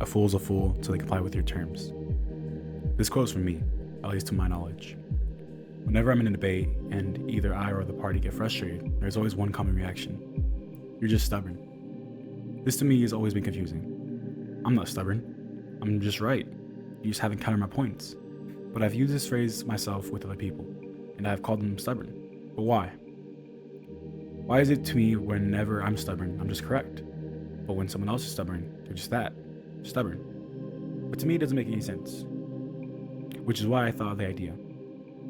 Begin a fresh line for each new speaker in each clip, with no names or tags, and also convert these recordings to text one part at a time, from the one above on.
A fool's a fool till they comply with your terms. This quote's from me, at least to my knowledge. Whenever I'm in a debate and either I or the party get frustrated, there's always one common reaction. You're just stubborn. This to me has always been confusing. I'm not stubborn. I'm just right. You just haven't counted my points. But I've used this phrase myself with other people, and I've called them stubborn. But why? Why is it to me whenever I'm stubborn, I'm just correct? But when someone else is stubborn, they're just that, stubborn. But to me, it doesn't make any sense. Which is why I thought of the idea.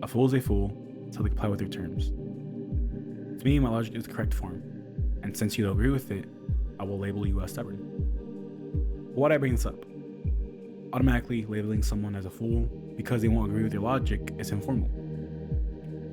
A fool is a fool until they comply with your terms. To me, my logic is the correct form, and since you don't agree with it, I will label you as stubborn. But why did I bring this up? Automatically labeling someone as a fool because they won't agree with your logic is informal.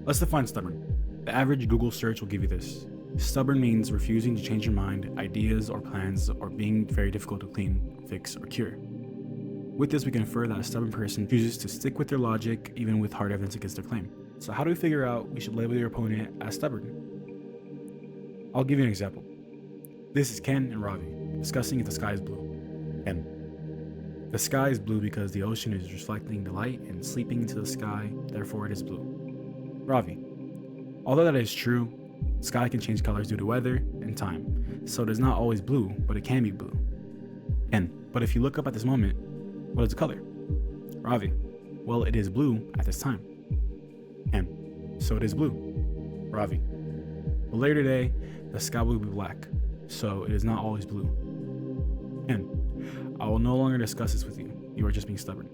Let's define stubborn. The average Google search will give you this. Stubborn means refusing to change your mind, ideas, or plans, or being very difficult to clean, fix, or cure. With this, we can infer that a stubborn person chooses to stick with their logic even with hard evidence against their claim. So how do we figure out we should label your opponent as stubborn? I'll give you an example. This is Ken and Ravi discussing if the sky is blue. Ken: the sky is blue because the ocean is reflecting the light and sleeping into the sky, therefore it is blue. Ravi: although that is true, the sky can change colors due to weather and time, so it is not always blue, but it can be blue. Ken: but if you look up at this moment, what is the color? Ravi: well, it is blue at this time. Ken: so it is blue. Ravi: but later today, the sky will be black, so it is not always blue. Ken: I will no longer discuss this with you. You are just being stubborn.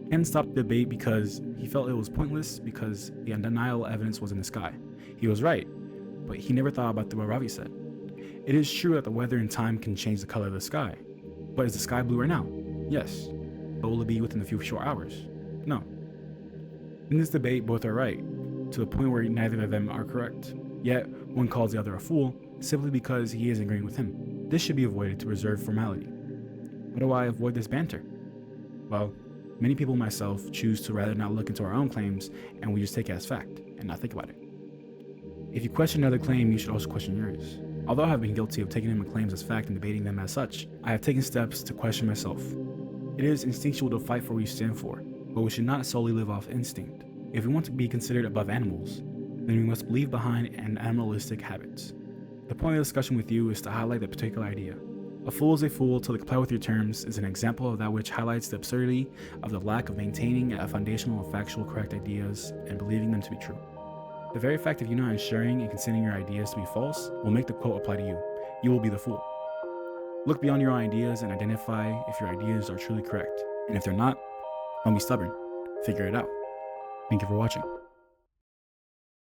Ken stopped the debate because he felt it was pointless because the undeniable evidence was in the sky. He was right, but he never thought about what Ravi said. It is true that the weather and time can change the color of the sky. But is the sky blue right now? Yes. But will it be within a few short hours? No. In this debate, both are right, to the point where neither of them are correct. Yet, one calls the other a fool simply because he is agreeing with him. This should be avoided to preserve formality. How do I avoid this banter? Well, many people, myself, choose to rather not look into our own claims and we just take it as fact and not think about it. If you question another claim, you should also question yours. Although I have been guilty of taking in my claims as fact and debating them as such, I have taken steps to question myself. It is instinctual to fight for what you stand for, but we should not solely live off instinct. If we want to be considered above animals, then we must leave behind animalistic habits. The point of the discussion with you is to highlight that particular idea. A fool is a fool till they comply with your terms is an example of that which highlights the absurdity of the lack of maintaining a foundational of factual correct ideas and believing them to be true. The very fact of you not ensuring and considering your ideas to be false will make the quote apply to you. You will be the fool. Look beyond your own ideas and identify if your ideas are truly correct. And if they're not, don't be stubborn. Figure it out. Thank you for watching.